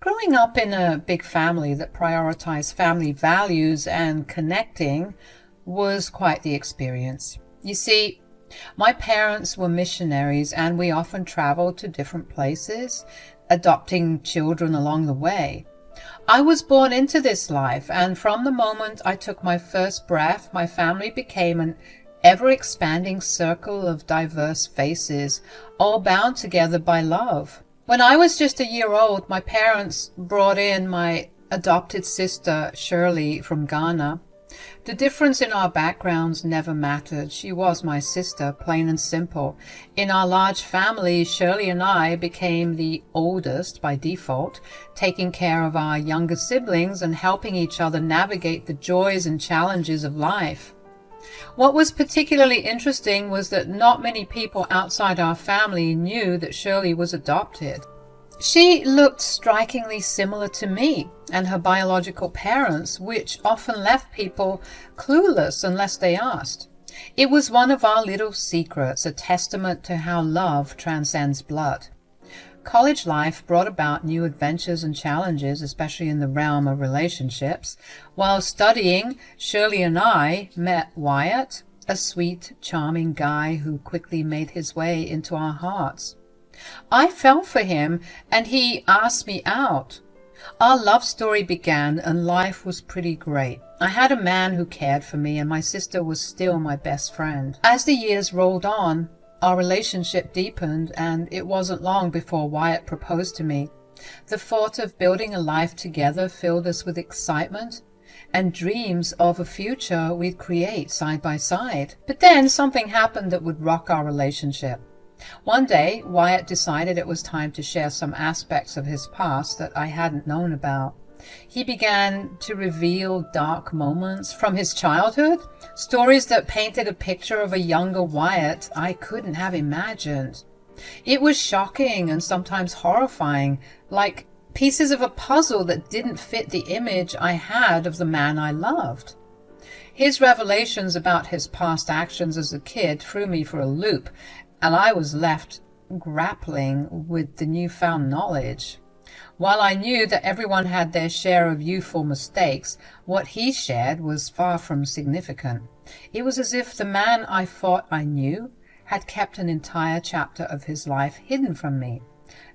Growing up in a big family that prioritized family values and connecting was quite the experience. You see, my parents were missionaries and we often traveled to different places, adopting children along the way. I was born into this life, and from the moment I took my first breath, my family became an ever-expanding circle of diverse faces, all bound together by love. When I was just a year old, my parents brought in my adopted sister, Shirley, from Ghana. The difference in our backgrounds never mattered. She was my sister, plain and simple. In our large family, Shirley and I became the oldest by default, taking care of our younger siblings and helping each other navigate the joys and challenges of life. What was particularly interesting was that not many people outside our family knew that Shirley was adopted. She looked strikingly similar to me and her biological parents, which often left people clueless unless they asked. It was one of our little secrets, a testament to how love transcends blood. College life brought about new adventures and challenges, especially in the realm of relationships. While studying, Shirley and I met Wyatt, a sweet, charming guy who quickly made his way into our hearts. I fell for him and he asked me out. Our love story began and life was pretty great. I had a man who cared for me and my sister was still my best friend. As the years rolled on, our relationship deepened, and it wasn't long before Wyatt proposed to me. The thought of building a life together filled us with excitement and dreams of a future we'd create side by side. But then something happened that would rock our relationship. One day, Wyatt decided it was time to share some aspects of his past that I hadn't known about. He began to reveal dark moments from his childhood, stories that painted a picture of a younger Wyatt I couldn't have imagined. It was shocking and sometimes horrifying, like pieces of a puzzle that didn't fit the image I had of the man I loved. His revelations about his past actions as a kid threw me for a loop, and I was left grappling with the newfound knowledge. While I knew that everyone had their share of youthful mistakes, what he shared was far from significant. It was as if the man I thought I knew had kept an entire chapter of his life hidden from me,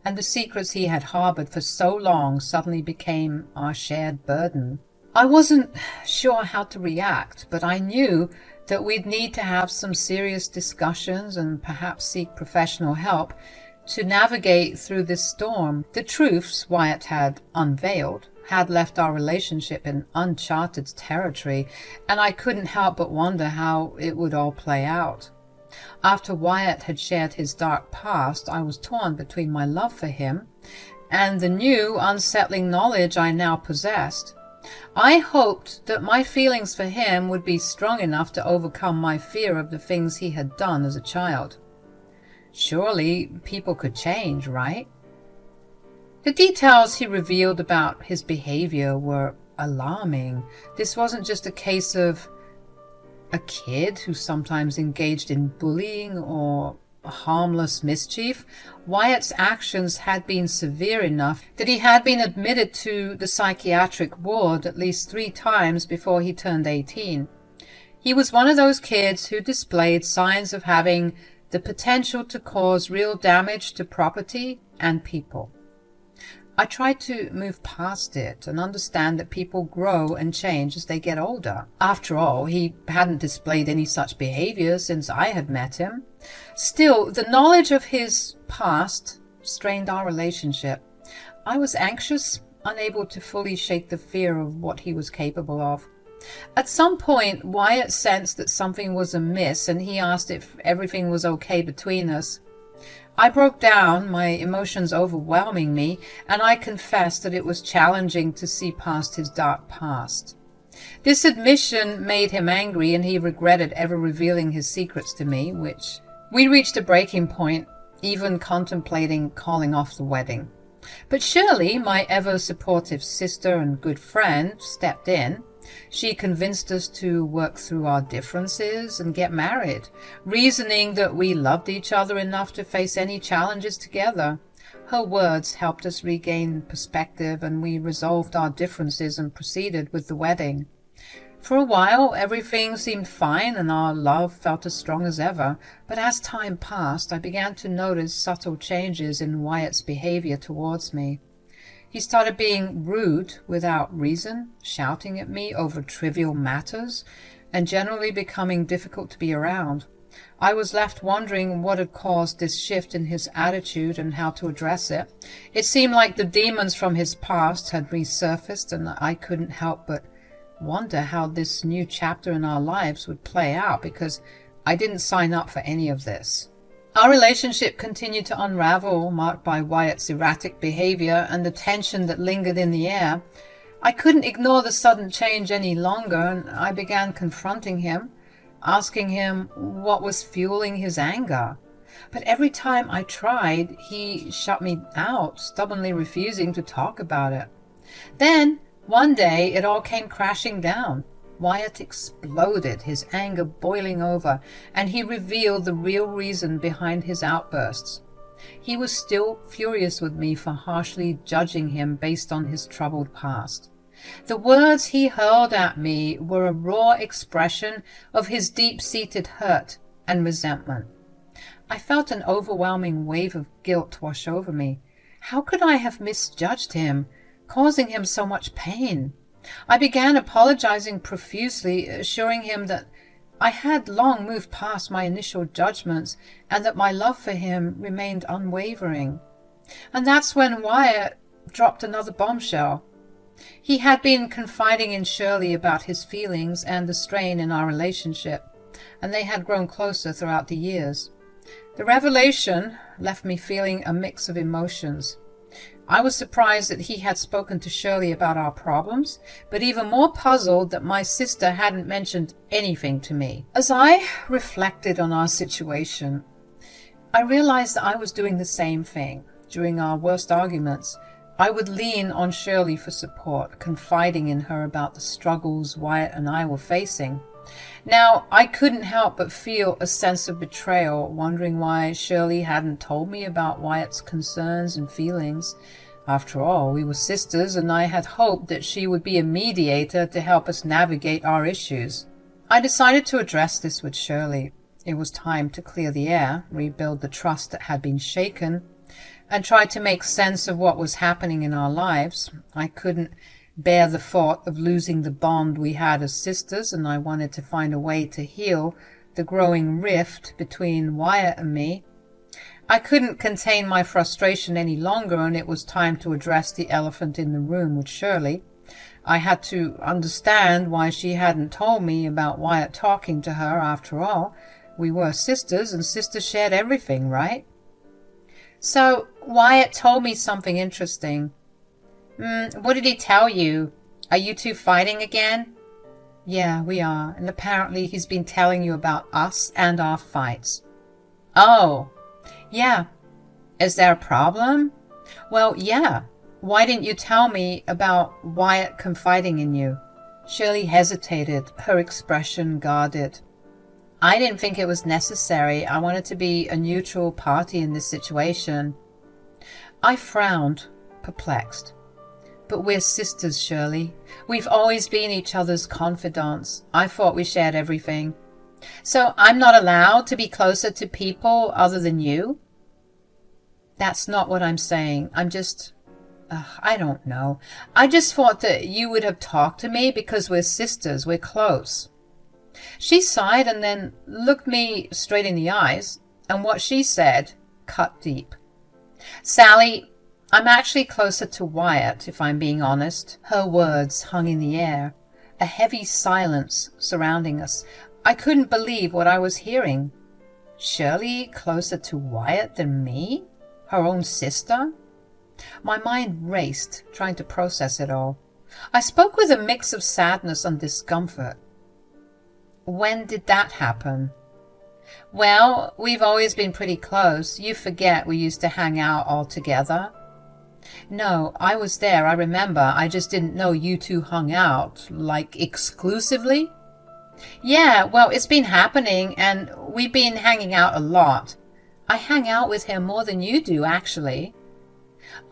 and the secrets he had harbored for so long suddenly became our shared burden. I wasn't sure how to react, but I knew that we'd need to have some serious discussions and perhaps seek professional help to navigate through this storm. The truths Wyatt had unveiled had left our relationship in uncharted territory, and I couldn't help but wonder how it would all play out. After Wyatt had shared his dark past, I was torn between my love for him and the new, unsettling knowledge I now possessed. I hoped that my feelings for him would be strong enough to overcome my fear of the things he had done as a child. Surely people could change, right? The details he revealed about his behavior were alarming. This wasn't just a case of a kid who sometimes engaged in bullying or harmless mischief. Wyatt's actions had been severe enough that he had been admitted to the psychiatric ward at least 3 times before he turned 18. He was one of those kids who displayed signs of having the potential to cause real damage to property and people. I tried to move past it and understand that people grow and change as they get older. After all, he hadn't displayed any such behavior since I had met him. Still, the knowledge of his past strained our relationship. I was anxious, unable to fully shake the fear of what he was capable of. At some point, Wyatt sensed that something was amiss, and he asked if everything was okay between us. I broke down, my emotions overwhelming me, and I confessed that it was challenging to see past his dark past. This admission made him angry, and he regretted ever revealing his secrets to me, which we reached a breaking point, even contemplating calling off the wedding. But Shirley, my ever-supportive sister and good friend, stepped in. She convinced us to work through our differences and get married, reasoning that we loved each other enough to face any challenges together. Her words helped us regain perspective, and we resolved our differences and proceeded with the wedding. For a while, everything seemed fine and our love felt as strong as ever, but as time passed, I began to notice subtle changes in Wyatt's behavior towards me. He started being rude without reason, shouting at me over trivial matters, and generally becoming difficult to be around. I was left wondering what had caused this shift in his attitude and how to address it. It seemed like the demons from his past had resurfaced, and I couldn't help but wonder how this new chapter in our lives would play out, because I didn't sign up for any of this. Our relationship continued to unravel, marked by Wyatt's erratic behavior and the tension that lingered in the air. I couldn't ignore the sudden change any longer, and I began confronting him, asking him what was fueling his anger. But every time I tried, he shut me out, stubbornly refusing to talk about it. Then, one day, it all came crashing down. Wyatt exploded, his anger boiling over, and he revealed the real reason behind his outbursts. He was still furious with me for harshly judging him based on his troubled past. The words he hurled at me were a raw expression of his deep-seated hurt and resentment. I felt an overwhelming wave of guilt wash over me. How could I have misjudged him, causing him so much pain? I began apologizing profusely, assuring him that I had long moved past my initial judgments and that my love for him remained unwavering. And that's when Wyatt dropped another bombshell. He had been confiding in Shirley about his feelings and the strain in our relationship, and they had grown closer throughout the years. The revelation left me feeling a mix of emotions. I was surprised that he had spoken to Shirley about our problems, but even more puzzled that my sister hadn't mentioned anything to me. As I reflected on our situation, I realized that I was doing the same thing. During our worst arguments, I would lean on Shirley for support, confiding in her about the struggles Wyatt and I were facing. Now, I couldn't help but feel a sense of betrayal, wondering why Shirley hadn't told me about Wyatt's concerns and feelings. After all, we were sisters, and I had hoped that she would be a mediator to help us navigate our issues. I decided to address this with Shirley. It was time to clear the air, rebuild the trust that had been shaken, and try to make sense of what was happening in our lives. I couldn't bear the thought of losing the bond we had as sisters, and I wanted to find a way to heal the growing rift between Wyatt and me. I couldn't contain my frustration any longer, and it was time to address the elephant in the room with Shirley. I had to understand why she hadn't told me about Wyatt talking to her. After all, we were sisters, and sisters shared everything, right? So, Wyatt told me something interesting. What did he tell you? Are you two fighting again? Yeah, we are, and apparently he's been telling you about us and our fights. Oh, yeah. Is there a problem? Well, yeah. Why didn't you tell me about Wyatt confiding in you? Shirley hesitated, her expression guarded. I didn't think it was necessary. I wanted to be a neutral party in this situation. I frowned, perplexed. But we're sisters, Shirley. We've always been each other's confidants. I thought we shared everything. So I'm not allowed to be closer to people other than you? That's not what I'm saying. I'm just... I don't know. I just thought that you would have talked to me because we're sisters. We're close. She sighed and then looked me straight in the eyes, and what she said cut deep. Sally, I'm actually closer to Wyatt, if I'm being honest. Her words hung in the air, a heavy silence surrounding us. I couldn't believe what I was hearing. Shirley closer to Wyatt than me? Her own sister? My mind raced, trying to process it all. I spoke with a mix of sadness and discomfort. When did that happen? Well, we've always been pretty close. You forget we used to hang out all together. No, I was there, I remember. I just didn't know you two hung out, like exclusively. Yeah, well, it's been happening, and we've been hanging out a lot. I hang out with him more than you do, actually.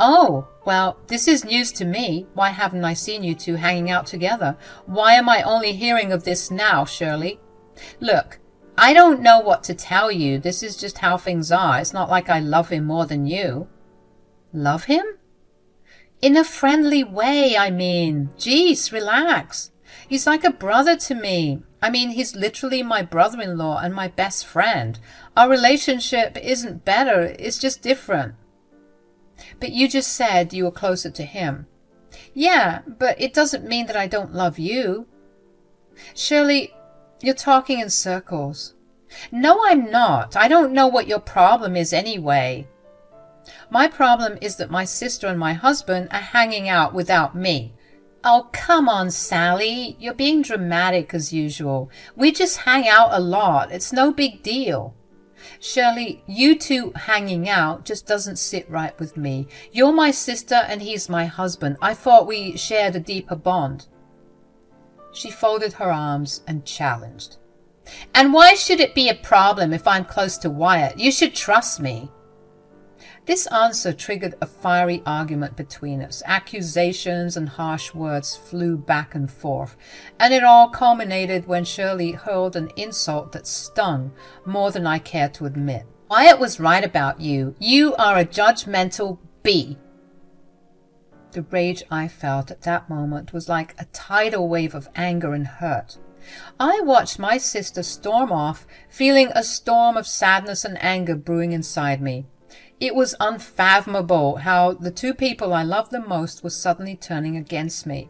Oh, well, this is news to me. Why haven't I seen you two hanging out together? Why am I only hearing of this now, Shirley? Look, I don't know what to tell you. This is just how things are. It's not like I love him more than you. Love him? In a friendly way, I mean. Jeez, relax. He's like a brother to me. I mean, he's literally my brother-in-law and my best friend. Our relationship isn't better, it's just different. But you just said you were closer to him. Yeah, but it doesn't mean that I don't love you. Shirley, you're talking in circles. No, I'm not. I don't know what your problem is anyway. My problem is that my sister and my husband are hanging out without me. Oh, come on, Sally. You're being dramatic as usual. We just hang out a lot. It's no big deal. Shirley, you two hanging out just doesn't sit right with me. You're my sister and he's my husband. I thought we shared a deeper bond. She folded her arms and challenged. And why should it be a problem if I'm close to Wyatt? You should trust me. This answer triggered a fiery argument between us. Accusations and harsh words flew back and forth, and it all culminated when Shirley hurled an insult that stung more than I cared to admit. Wyatt was right about you. You are a judgmental bee. The rage I felt at that moment was like a tidal wave of anger and hurt. I watched my sister storm off, feeling a storm of sadness and anger brewing inside me. It was unfathomable how the two people I loved the most were suddenly turning against me.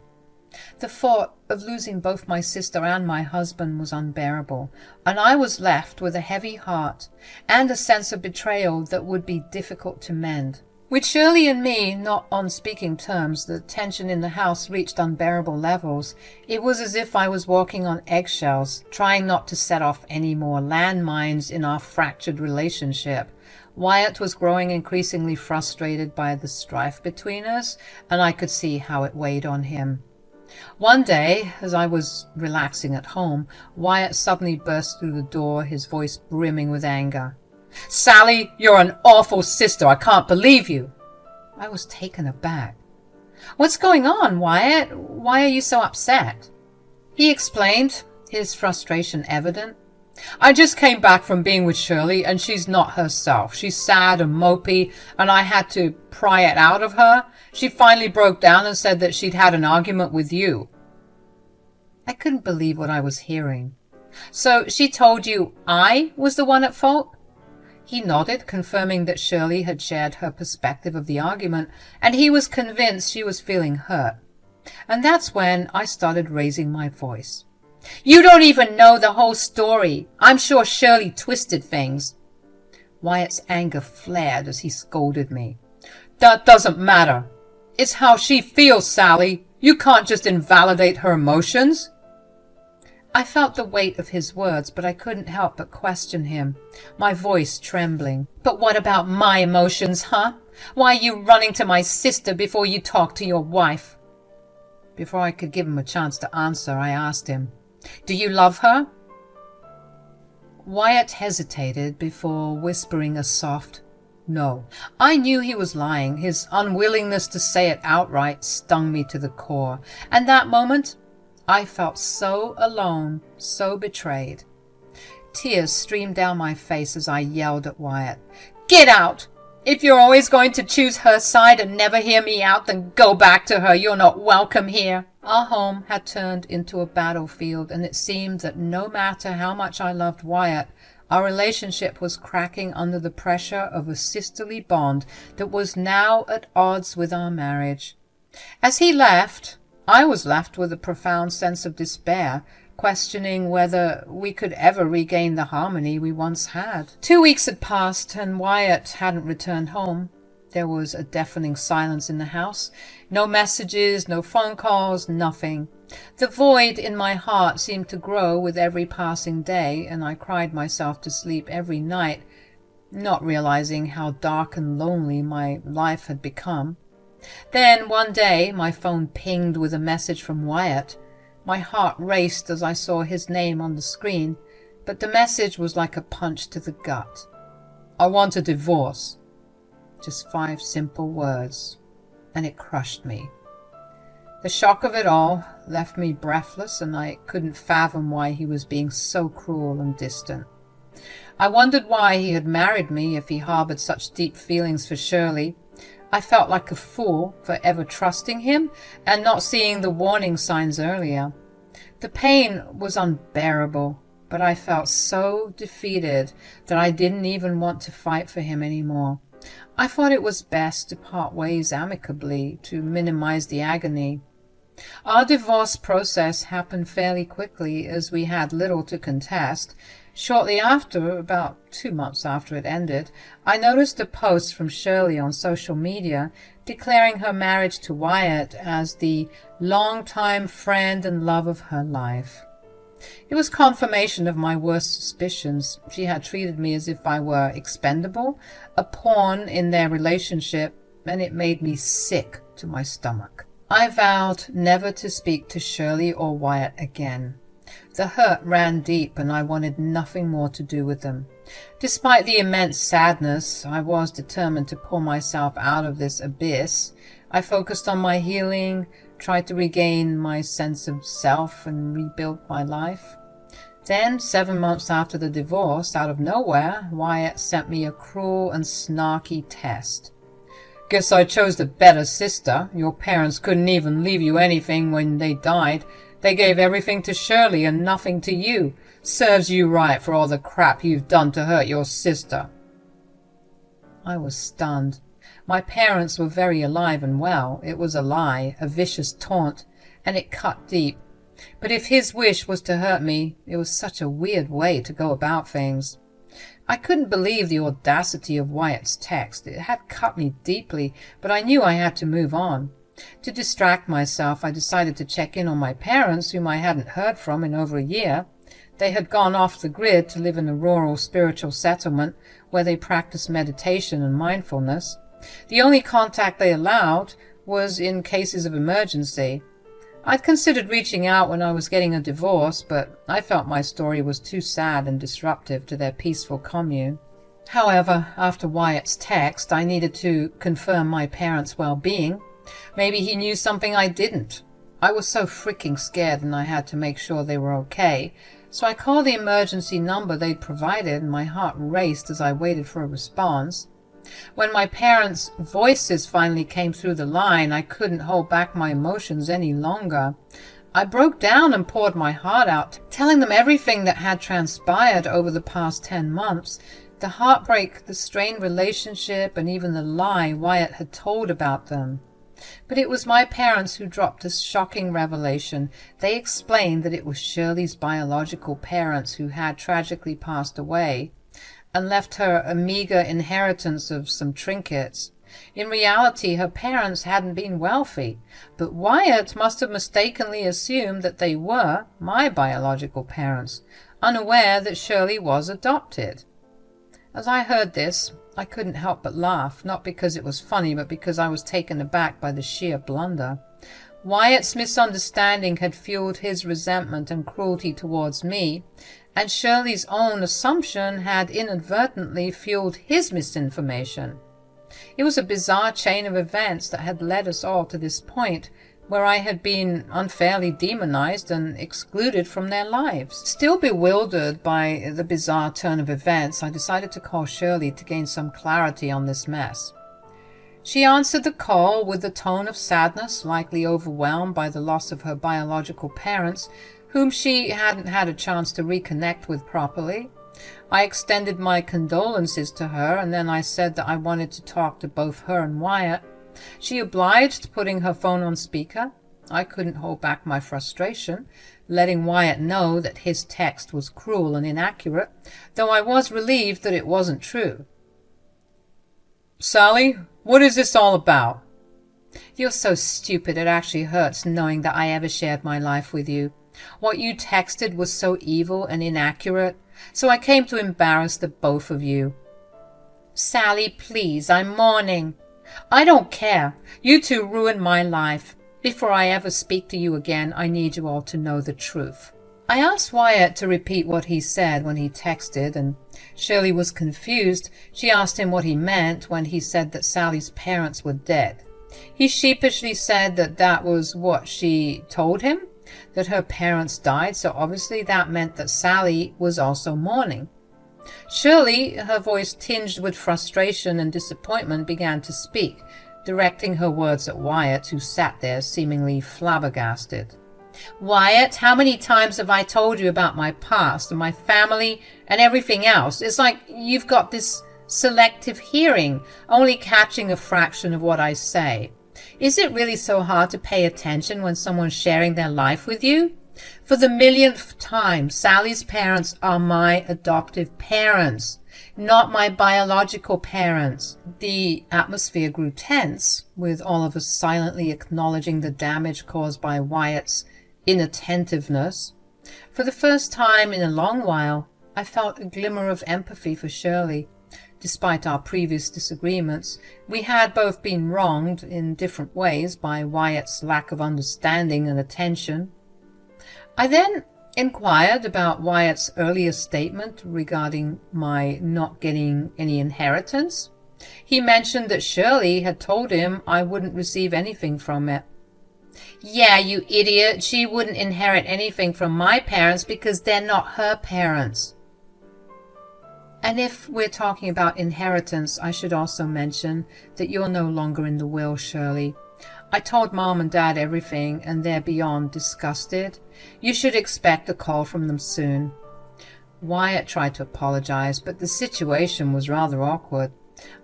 The thought of losing both my sister and my husband was unbearable, and I was left with a heavy heart and a sense of betrayal that would be difficult to mend. With Shirley and me not on speaking terms, the tension in the house reached unbearable levels. It was as if I was walking on eggshells, trying not to set off any more landmines in our fractured relationship. Wyatt was growing increasingly frustrated by the strife between us, and I could see how it weighed on him. One day, as I was relaxing at home, Wyatt suddenly burst through the door, his voice brimming with anger. Sally, you're an awful sister. I can't believe you. I was taken aback. What's going on, Wyatt? Why are you so upset? He explained, his frustration evident. I just came back from being with Shirley, and she's not herself. She's sad and mopey, and I had to pry it out of her. She finally broke down and said that she'd had an argument with you. I couldn't believe what I was hearing. So she told you I was the one at fault? He nodded, confirming that Shirley had shared her perspective of the argument, and he was convinced she was feeling hurt. And that's when I started raising my voice. You don't even know the whole story. I'm sure Shirley twisted things. Wyatt's anger flared as he scolded me. That doesn't matter. It's how she feels, Sally. You can't just invalidate her emotions. I felt the weight of his words, but I couldn't help but question him, my voice trembling. But what about my emotions, huh? Why are you running to my sister before you talk to your wife? Before I could give him a chance to answer, I asked him, Do you love her? Wyatt hesitated before whispering a soft no. I knew he was lying. His unwillingness to say it outright stung me to the core, and that moment I felt so alone, so betrayed. Tears streamed down my face as I yelled at Wyatt. Get out! If you're always going to choose her side and never hear me out, then go back to her. You're not welcome here. Our home had turned into a battlefield, and it seemed that no matter how much I loved Wyatt, our relationship was cracking under the pressure of a sisterly bond that was now at odds with our marriage. As he left, I was left with a profound sense of despair, questioning whether we could ever regain the harmony we once had. 2 weeks had passed, and Wyatt hadn't returned home. There was a deafening silence in the house. No messages, no phone calls, nothing. The void in my heart seemed to grow with every passing day, and I cried myself to sleep every night, not realizing how dark and lonely my life had become. Then one day my phone pinged with a message from Wyatt. My heart raced as I saw his name on the screen, but the message was like a punch to the gut. I want a divorce. Just 5 simple words. And it crushed me. The shock of it all left me breathless, and I couldn't fathom why he was being so cruel and distant. I wondered why he had married me if he harbored such deep feelings for Shirley. I felt like a fool for ever trusting him and not seeing the warning signs earlier. The pain was unbearable, but I felt so defeated that I didn't even want to fight for him anymore. I thought it was best to part ways amicably to minimize the agony. Our divorce process happened fairly quickly, as we had little to contest. Shortly after, about 2 months after it ended, I noticed a post from Shirley on social media declaring her marriage to Wyatt as the longtime friend and love of her life. It was confirmation of my worst suspicions. She had treated me as if I were expendable, a pawn in their relationship, and it made me sick to my stomach. I vowed never to speak to Shirley or Wyatt again. The hurt ran deep, and I wanted nothing more to do with them. Despite the immense sadness, I was determined to pull myself out of this abyss. I focused on my healing, tried to regain my sense of self and rebuild my life. Then, 7 months after the divorce, out of nowhere, Wyatt sent me a cruel and snarky test. "Guess I chose the better sister. Your parents couldn't even leave you anything when they died. They gave everything to Shirley and nothing to you. Serves you right for all the crap you've done to hurt your sister." I was stunned. My parents were very alive and well. It was a lie, a vicious taunt, and it cut deep. But if his wish was to hurt me, it was such a weird way to go about things. I couldn't believe the audacity of Wyatt's text. It had cut me deeply, but I knew I had to move on. To distract myself, I decided to check in on my parents, whom I hadn't heard from in over a year. They had gone off the grid to live in a rural spiritual settlement where they practiced meditation and mindfulness. The only contact they allowed was in cases of emergency. I'd considered reaching out when I was getting a divorce, but I felt my story was too sad and disruptive to their peaceful commune. However, after Wyatt's text, I needed to confirm my parents' well-being. Maybe he knew something I didn't. I was so freaking scared, and I had to make sure they were okay. So I called the emergency number they'd provided, and my heart raced as I waited for a response. When my parents' voices finally came through the line, I couldn't hold back my emotions any longer. I broke down and poured my heart out, telling them everything that had transpired over the past 10 months, the heartbreak, the strained relationship, and even the lie Wyatt had told about them. But it was my parents who dropped a shocking revelation. They explained that it was Shirley's biological parents who had tragically passed away and left her a meager inheritance of some trinkets. In reality, her parents hadn't been wealthy, but Wyatt must have mistakenly assumed that they were my biological parents, unaware that Shirley was adopted. As I heard this, I couldn't help but laugh, not because it was funny, but because I was taken aback by the sheer blunder. Wyatt's misunderstanding had fueled his resentment and cruelty towards me, and Shirley's own assumption had inadvertently fueled his misinformation. It was a bizarre chain of events that had led us all to this point, where I had been unfairly demonized and excluded from their lives. Still bewildered by the bizarre turn of events, I decided to call Shirley to gain some clarity on this mess. She answered the call with a tone of sadness, likely overwhelmed by the loss of her biological parents, whom she hadn't had a chance to reconnect with properly. I extended my condolences to her, and then I said that I wanted to talk to both her and Wyatt. She obliged, putting her phone on speaker. I couldn't hold back my frustration, letting Wyatt know that his text was cruel and inaccurate, though I was relieved that it wasn't true. "Sally, what is this all about?" "You're so stupid it actually hurts knowing that I ever shared my life with you. What you texted was so evil and inaccurate, so I came to embarrass the both of you." "Sally, please, I'm mourning." "I don't care. You two ruined my life. Before I ever speak to you again, I need you all to know the truth." I asked Wyatt to repeat what he said when he texted, and Shirley was confused. She asked him what he meant when he said that Sally's parents were dead. He sheepishly said that that was what she told him, that her parents died, so obviously that meant that Sally was also mourning. Shirley, her voice tinged with frustration and disappointment, began to speak, directing her words at Wyatt, who sat there seemingly flabbergasted. Wyatt, how many times have I told you about my past and my family and everything else? It's like you've got this selective hearing, only catching a fraction of what I say. Is it really so hard to pay attention when someone's sharing their life with you? For the millionth time, Sally's parents are my adoptive parents, not my biological parents. The atmosphere grew tense, with all of us silently acknowledging the damage caused by Wyatt's inattentiveness. For the first time in a long while, I felt a glimmer of empathy for Shirley. Despite our previous disagreements, we had both been wronged in different ways by Wyatt's lack of understanding and attention. I then inquired about Wyatt's earlier statement regarding my not getting any inheritance. He mentioned that Shirley had told him I wouldn't receive anything from it. Yeah, you idiot, she wouldn't inherit anything from my parents because they're not her parents. And if we're talking about inheritance, I should also mention that you're no longer in the will, Shirley. I told Mom and Dad everything, and they're beyond disgusted. You should expect a call from them soon. Wyatt tried to apologize, but the situation was rather awkward.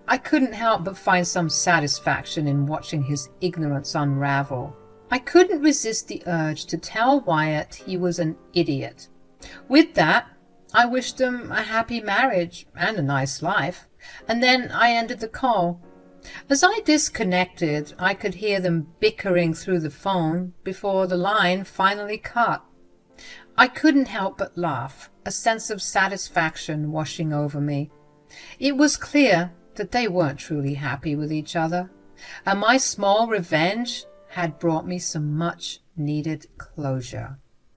I couldn't help but find some satisfaction in watching his ignorance unravel. I couldn't resist the urge to tell Wyatt he was an idiot. With that, I wished them a happy marriage and a nice life, and then I ended the call. As I disconnected, I could hear them bickering through the phone before the line finally cut. I couldn't help but laugh, a sense of satisfaction washing over me. It was clear that they weren't truly happy with each other, and my small revenge had brought me some much-needed closure.